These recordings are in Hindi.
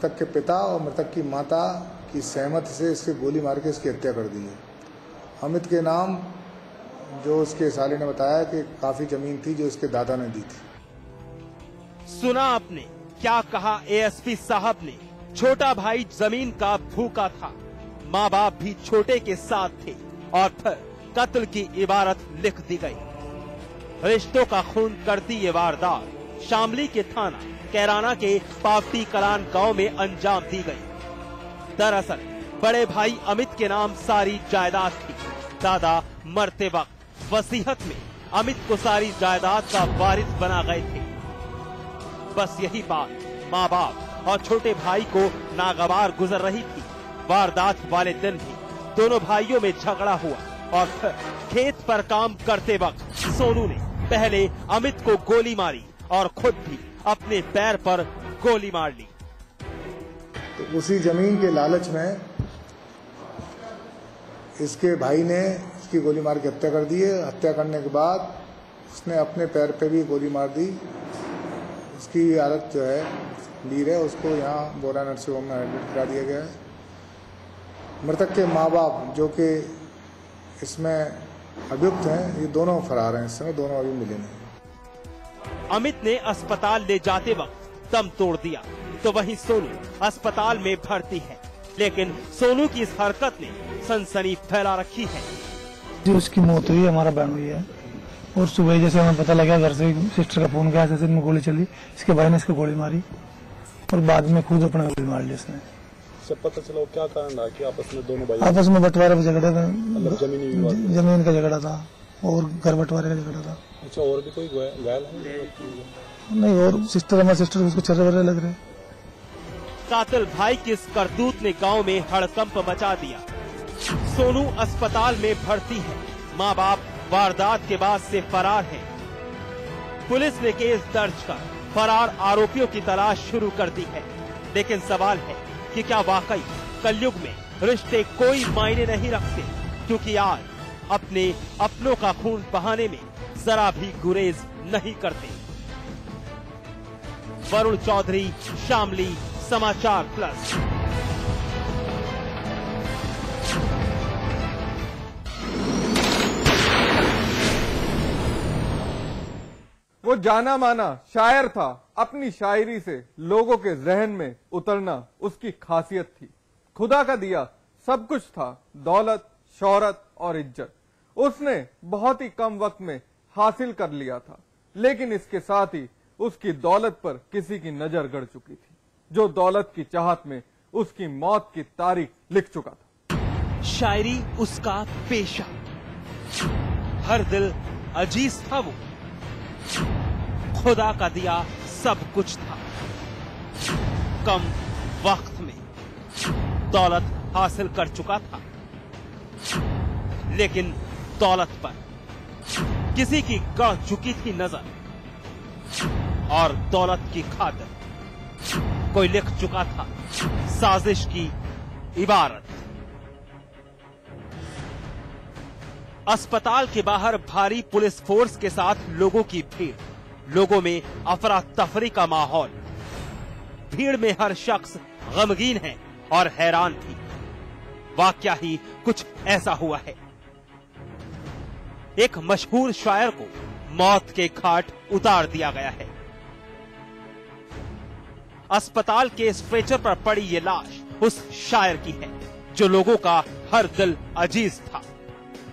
मृतक के पिता और मृतक की माता की सहमति से इसके गोली मार के इसकी हत्या कर दी है। अमित के नाम जो उसके साले ने बताया कि काफी जमीन थी जो इसके दादा ने दी थी। सुना आपने क्या कहा एएसपी साहब ने। छोटा भाई जमीन का भूखा था, माँ बाप भी छोटे के साथ थे और फिर कत्ल की इबारत लिख दी गई। रिश्तों का खून करती ये वारदात शामली के थाना कैराना के पावटी कलान गांव में अंजाम दी गई। दरअसल बड़े भाई अमित के नाम सारी जायदाद थी। दादा मरते वक्त वसीयत में अमित को सारी जायदाद का वारिस बना गए थे। बस यही बात माँ बाप और छोटे भाई को नागवार गुजर रही थी। वारदात वाले दिन भी दोनों भाइयों में झगड़ा हुआ और फिर खेत पर काम करते वक्त सोनू ने पहले अमित को गोली मारी और खुद भी अपने पैर पर गोली मार ली। तो उसी जमीन के लालच में इसके भाई ने इसकी गोली मार के हत्या कर दी है। हत्या करने के बाद उसने अपने पैर पे भी गोली मार दी। उसकी हालत जो है लीर है, उसको यहाँ बोरा नर्सिंग होम में एडमिट करा दिया गया है। मृतक के माँ बाप जो कि इसमें अभियुक्त हैं, ये दोनों फरार हैं। इस समय दोनों अभी मिले नहीं। अमित ने अस्पताल ले जाते वक्त दम तोड़ दिया तो वहीं सोनू अस्पताल में भर्ती है, लेकिन सोनू की इस हरकत ने सनसनी फैला रखी है। जी उसकी मौत हुई, हमारा बहन हुई है और सुबह जैसे हमें पता लगा घर से सिस्टर का फोन गया, जैसे में गोली चली, इसके भाई ने इसको गोली मारी और बाद में खुद अपने गोली मार ली इसने। सब पता चला क्या कारण रहा कि आपस में दोनों भाई आपस में बंटवारे पे झगड़ा था, जमीन का झगड़ा था और घर बंटवारे का झगड़ा था। अच्छा, और भी कोई घायल है? नहीं, और सिस्टर हमारे सिस्टर उसको चर्रे वर्रे लग रहे। कातिल भाई की इस करतूत ने गांव में हड़कंप मचा दिया। सोनू अस्पताल में भर्ती है, माँ बाप वारदात के बाद से फरार है। पुलिस ने केस दर्ज कर फरार आरोपियों की तलाश शुरू कर दी है, लेकिन सवाल है कि क्या वाकई कलयुग में रिश्ते कोई मायने नहीं रखते, क्योंकि आज अपने अपनों का खून बहाने में जरा भी गुरेज नहीं करते। वरुण चौधरी, शामली, समाचार प्लस। वो जाना माना शायर था। अपनी शायरी से लोगों के जहन में उतरना उसकी खासियत थी। खुदा का दिया सब कुछ था, दौलत, शोहरत और इज्जत उसने बहुत ही कम वक्त में हासिल कर लिया था। लेकिन इसके साथ ही उसकी दौलत पर किसी की नजर गड़ चुकी थी, जो दौलत की चाहत में उसकी मौत की तारीख लिख चुका था। शायरी उसका पेशा, हर दिल अजीज था। वो खुदा का दिया सब कुछ था। कम वक्त में दौलत हासिल कर चुका था, लेकिन दौलत पर किसी की गड़ चुकी थी नजर और दौलत की खातिर कोई लिख चुका था साजिश की इबारत। अस्पताल के बाहर भारी पुलिस फोर्स के साथ लोगों की भीड़, लोगों में अफरा तफरी का माहौल। भीड़ में हर शख्स गमगीन है और हैरान भी। वाकया ही कुछ ऐसा हुआ है। एक मशहूर शायर को मौत के घाट उतार दिया गया है। अस्पताल के स्ट्रेचर पर पड़ी ये लाश उस शायर की है जो लोगों का हर दिल अजीज था।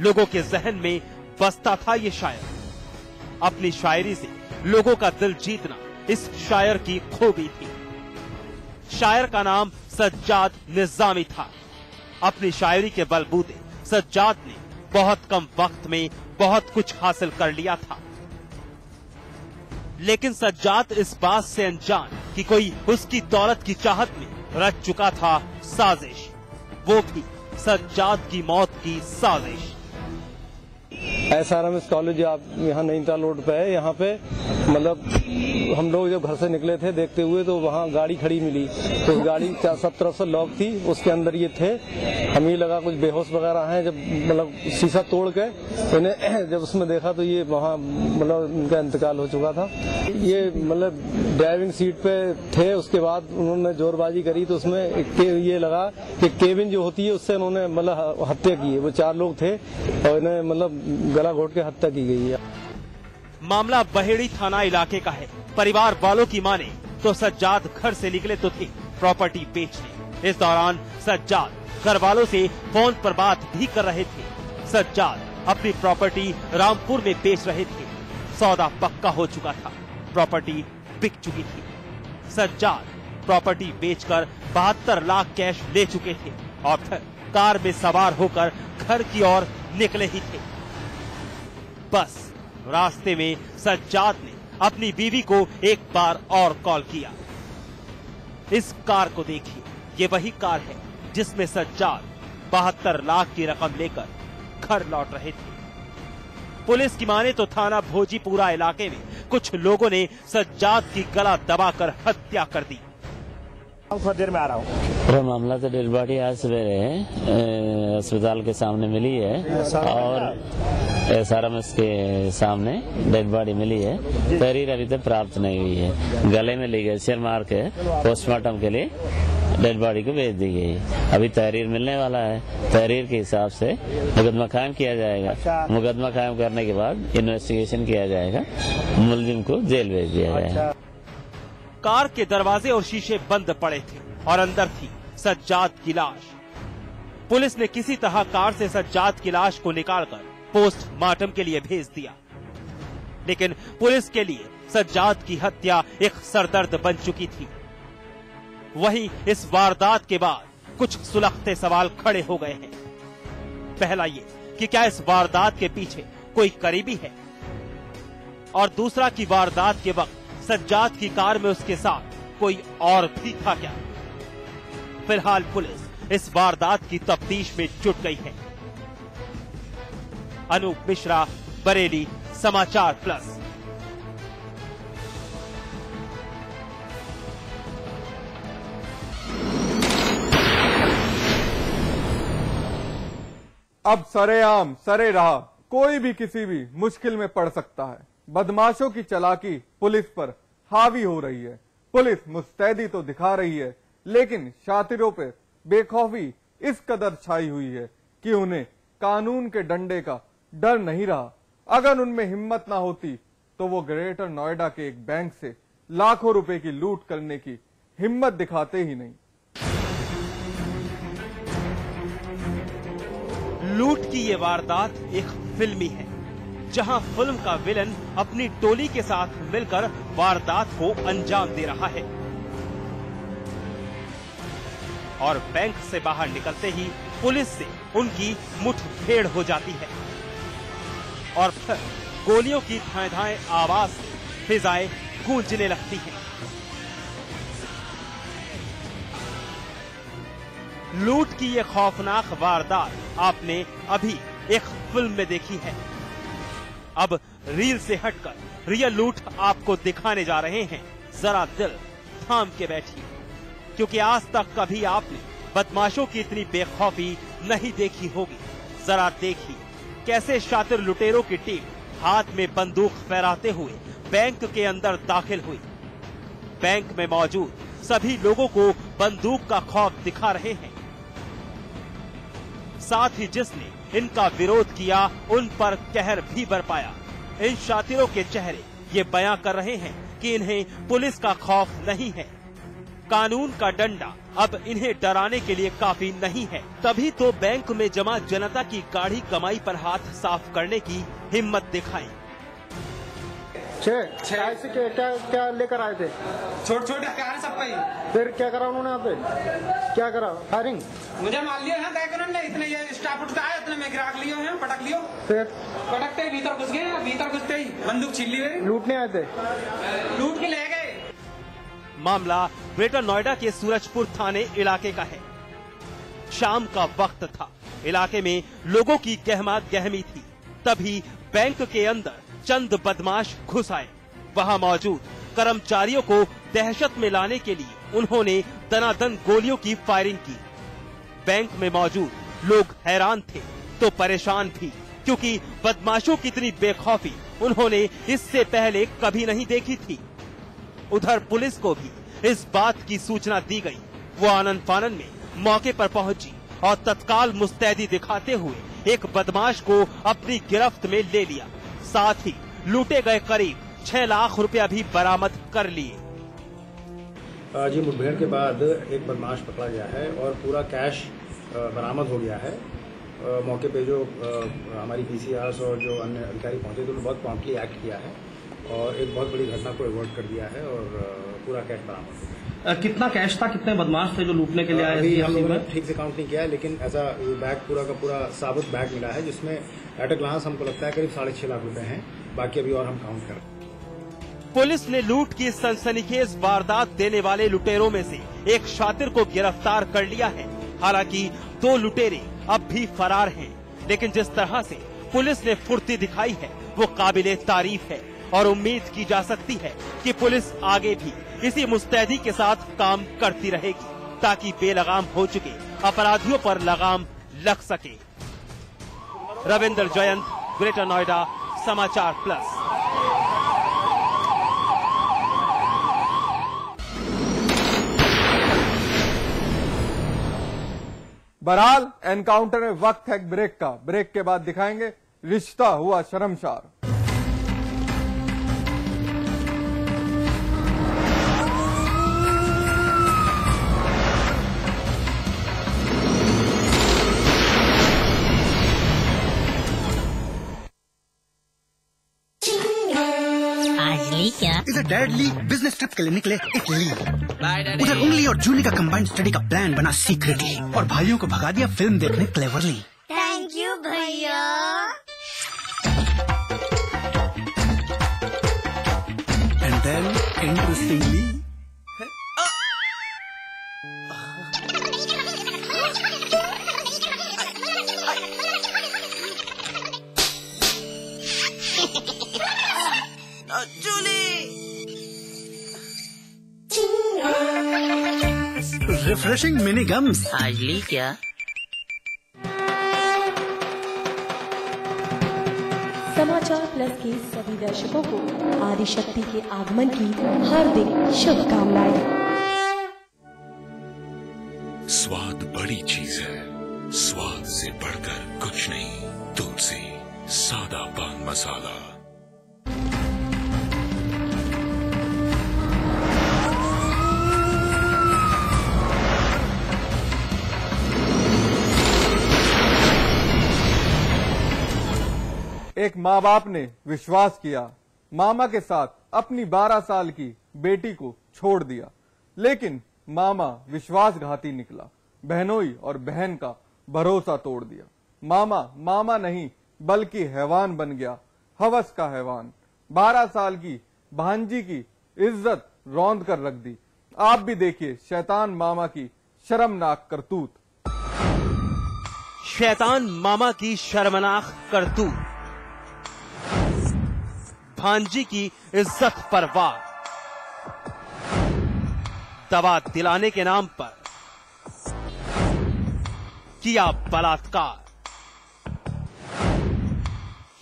लोगों के जहन में बसता था ये शायर। अपनी शायरी से लोगों का दिल जीतना इस शायर की खूबी थी। शायर का नाम सज्जाद निजामी था। अपनी शायरी के बलबूते सज्जाद ने बहुत कम वक्त में बहुत कुछ हासिल कर लिया था, लेकिन सज्जाद इस बात से अनजान कि कोई उसकी दौलत की चाहत में रच चुका था साजिश, वो भी सज्जाद की मौत की साजिश। SRMS कॉलेज आप यहाँ नैनीताल रोड पे है। यहाँ पे मतलब हम लोग जब घर से निकले थे देखते हुए तो वहाँ गाड़ी खड़ी मिली, तो गाड़ी सब तरफ से लॉक थी, उसके अंदर ये थे। हमें लगा कुछ बेहोश वगैरह हैं, जब मतलब शीशा तोड़ के इन्हें जब उसमें देखा तो ये वहाँ मतलब इनका इंतकाल हो चुका था। ये मतलब ड्राइविंग सीट पे थे, उसके बाद उन्होंने जोरबाजी करी तो उसमें ये लगा कि केबिन जो होती है उससे उन्होंने मतलब हत्या की है। वो 4 लोग थे और इन्हें मतलब गला घोट के हत्या की गई है। मामला बहेड़ी थाना इलाके का है। परिवार वालों की माने तो सज्जाद घर से निकले तो थे प्रॉपर्टी बेचने। इस दौरान सज्जाद घर वालों से फोन पर बात भी कर रहे थे। सज्जाद अपनी प्रॉपर्टी रामपुर में बेच रहे थे। सौदा पक्का हो चुका था, प्रॉपर्टी बिक चुकी थी। सज्जाद प्रॉपर्टी बेचकर 72 लाख कैश ले चुके थे और फिर कार में सवार होकर घर की ओर निकले ही थे। बस रास्ते में सज्जाद ने अपनी बीवी को एक बार और कॉल किया। इस कार को देखिए, ये वही कार है जिसमें सज्जाद 72 लाख की रकम लेकर घर लौट रहे थे। पुलिस की माने तो थाना भोजीपुरा इलाके में कुछ लोगों ने सज्जाद की गला दबाकर हत्या कर दी। थोड़ी देर में आ रहा हूँ। पूरा मामला तो डेड बॉडी आज सवेरे अस्पताल के सामने मिली है और SRMS के सामने डेड बॉडी मिली है। तहरीर अभी तक प्राप्त नहीं हुई है। गले में लिगेचर मार के पोस्टमार्टम के लिए डेड बॉडी को भेज दी गई है। अभी तहरीर मिलने वाला है, तहरीर के हिसाब से मुकदमा कायम किया जाएगा। मुकदमा कायम करने के बाद इन्वेस्टिगेशन किया जाएगा, मुलजिम को जेल भेज दिया जाएगा। कार के दरवाजे और शीशे बंद पड़े थे और अंदर थी सज्जाद की लाश। पुलिस ने किसी तरह कार से सज्जाद की लाश को निकालकर पोस्टमार्टम के लिए भेज दिया, लेकिन पुलिस के लिए सज्जाद की हत्या एक सरदर्द बन चुकी थी। वहीं इस वारदात के बाद कुछ सुलगते सवाल खड़े हो गए हैं। पहला ये कि क्या इस वारदात के पीछे कोई करीबी है, और दूसरा कि वारदात के वक्त सज्जाद की कार में उसके साथ कोई और भी था क्या। फिलहाल पुलिस इस वारदात की तफ्तीश में जुट गई है। अनूप मिश्रा, बरेली, समाचार प्लस। अब सरेआम सरे राह कोई भी किसी भी मुश्किल में पड़ सकता है। बदमाशों की चालाकी पुलिस पर हावी हो रही है। पुलिस मुस्तैदी तो दिखा रही है, लेकिन शातिरों पे बेखौफी इस कदर छाई हुई है कि उन्हें कानून के डंडे का डर नहीं रहा। अगर उनमें हिम्मत ना होती तो वो ग्रेटर नोएडा के एक बैंक से लाखों रुपए की लूट करने की हिम्मत दिखाते ही नहीं। लूट की ये वारदात एक फिल्मी है, जहां फिल्म का विलन अपनी टोली के साथ मिलकर वारदात को अंजाम दे रहा है और बैंक से बाहर निकलते ही पुलिस से उनकी मुठभेड़ हो जाती है और फिर गोलियों की धाएं-धाएं आवाज से फिजाएं गूंजने लगती हैं। लूट की ये खौफनाक वारदात आपने अभी एक फिल्म में देखी है। अब रील से हटकर रियल लूट आपको दिखाने जा रहे हैं। जरा दिल थाम के बैठिए, क्योंकि आज तक कभी आपने बदमाशों की इतनी बेखौफी नहीं देखी होगी। जरा देखिए कैसे शातिर लुटेरों की टीम हाथ में बंदूक फहराते हुए बैंक के अंदर दाखिल हुई। बैंक में मौजूद सभी लोगों को बंदूक का खौफ दिखा रहे हैं। साथ ही जिसने इनका विरोध किया उन पर कहर भी बरपाया। इन शातिरों के चेहरे ये बयां कर रहे हैं कि इन्हें पुलिस का खौफ नहीं है। कानून का डंडा अब इन्हें डराने के लिए काफी नहीं है। तभी तो बैंक में जमा जनता की गाढ़ी कमाई पर हाथ साफ करने की हिम्मत दिखाई। ऐसे क्या लेकर आए थे? छोटे हथियार है सब पे। फिर क्या करा उन्होंने यहाँ पे? क्या करा? फायरिंग? मुझे मार लिया है उन्होंने। इतने ये स्टाफ उठता है, इतने में गिराक लियो है, पटक लियो। फिर पटकते ही भीतर घुस गए। भीतर घुसते ही बंदूक छीन ली मेरी। लूटने आए थे? लूट के ले गए। मामला ग्रेटर नोएडा के सूरजपुर थाने इलाके का है। शाम का वक्त था। इलाके में लोगों की गहमा गहमी थी। तभी बैंक के अंदर चंद बदमाश घुस आए। वहां मौजूद कर्मचारियों को दहशत में लाने के लिए उन्होंने दनादन गोलियों की फायरिंग की। बैंक में मौजूद लोग हैरान थे तो परेशान भी, क्योंकि बदमाशों की इतनी बेखौफी उन्होंने इससे पहले कभी नहीं देखी थी। उधर पुलिस को भी इस बात की सूचना दी गई। वो आनन फानन में मौके पर पहुंची और तत्काल मुस्तैदी दिखाते हुए एक बदमाश को अपनी गिरफ्त में ले लिया। साथ ही लूटे गए करीब 6 लाख रुपया भी बरामद कर लिए। जी, मुठभेड़ के बाद एक बदमाश पकड़ा गया है और पूरा कैश बरामद हो गया है। मौके पे जो हमारी पीसीआर और जो अन्य अधिकारी पहुंचे थे उन्होंने बहुत प्रॉम्प्टली एक्ट किया है और एक बहुत बड़ी घटना को अवॉइड कर दिया है और पूरा कैश बरामद हो गया। कितना कैश था, कितने बदमाश थे जो लूटने के लिए आए? अभी हम लोगों ने ठीक से काउंट नहीं किया है, लेकिन ऐसा बैग पूरा का पूरा साबुत बैग मिला है जिसमें एट अ ग्लांस हमको लगता है करीब 6.5 लाख रुपए हैं। बाकी अभी और हम काउंट कर रहे हैं। पुलिस ने लूट की सनसनीखेज वारदात देने वाले लुटेरों में से एक शातिर को गिरफ्तार कर लिया है। हालांकि 2 लुटेरे अब भी फरार हैं, लेकिन जिस तरह से पुलिस ने फुर्ती दिखाई है वो काबिले तारीफ है और उम्मीद की जा सकती है कि पुलिस आगे भी इसी मुस्तैदी के साथ काम करती रहेगी ताकि बेलगाम हो चुके अपराधियों पर लगाम लग सके। रविंद्र जयंत, ग्रेटर नोएडा, समाचार प्लस। बहरहाल एनकाउंटर में वक्त है ब्रेक का। ब्रेक के बाद दिखाएंगे रिश्ता हुआ शर्मसार। इधर डैड ली बिजनेस ट्रिप के लिए निकले इटली, उधर उंगली और जूली का कंबाइंड स्टडी का प्लान बना सीक्रेटली और भाइयों को भगा दिया फिल्म देखने क्लेवरली। थैंक यू भैया। And then interestingly refreshing mini gums. आज ली क्या? समाचार प्लस के सभी दर्शकों को आदिशक्ति के आगमन की हार्दिक शुभकामनाएं। स्वाद बड़ी चीज है, स्वाद से बढ़कर कुछ नहीं। तुलसी सादा पान मसाला। एक माँ बाप ने विश्वास किया, मामा के साथ अपनी 12 साल की बेटी को छोड़ दिया, लेकिन मामा विश्वासघाती निकला। बहनोई और बहन का भरोसा तोड़ दिया। मामा मामा नहीं बल्कि हैवान बन गया, हवस का हैवान। 12 साल की भांजी की इज्जत रौंद कर रख दी। आप भी देखिए शैतान मामा की शर्मनाक करतूत। शैतान मामा की शर्मनाक करतूत। भांजी की इज्जत पर वार। दवा दिलाने के नाम पर किया बलात्कार।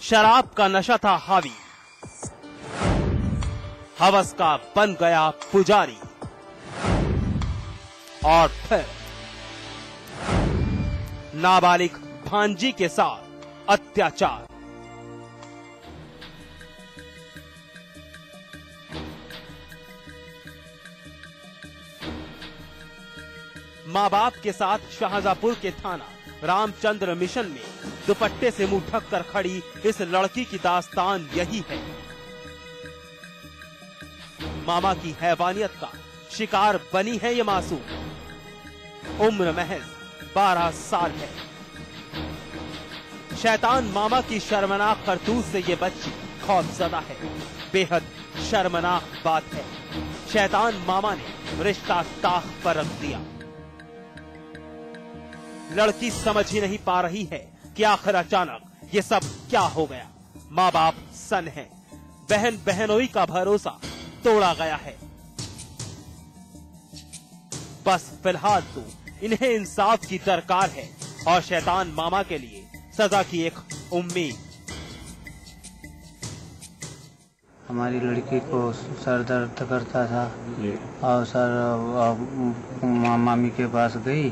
शराब का नशा था हावी, हवस का बन गया पुजारी। और फिर नाबालिग भांजी के साथ अत्याचार। माँ बाप के साथ शाहजहांपुर के थाना रामचंद्र मिशन में दुपट्टे से मुंह ढक कर खड़ी इस लड़की की दास्तान यही है। मामा की हैवानियत का शिकार बनी है ये मासूम। उम्र महज 12 साल है। शैतान मामा की शर्मनाक करतूत से ये बच्ची खौफजदा है। बेहद शर्मनाक बात है, शैतान मामा ने रिश्ता ताक पर रख दिया। लड़की समझ ही नहीं पा रही है कि आखिर अचानक ये सब क्या हो गया। माँ बाप सन हैं, बहन बहनोई का भरोसा तोड़ा गया है। बस फिलहाल तो इन्हें इंसाफ की दरकार है और शैतान मामा के लिए सजा की एक उम्मीद। हमारी लड़की को सर दर्द करता था और सर मामी के पास गई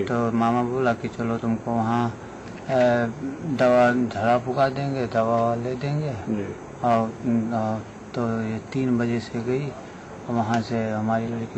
तो मामा बोला कि चलो तुमको वहाँ दवा झाड़ा फुका देंगे, दवा ले देंगे। और तो ये 3 बजे से गई, वहाँ से हमारी लड़की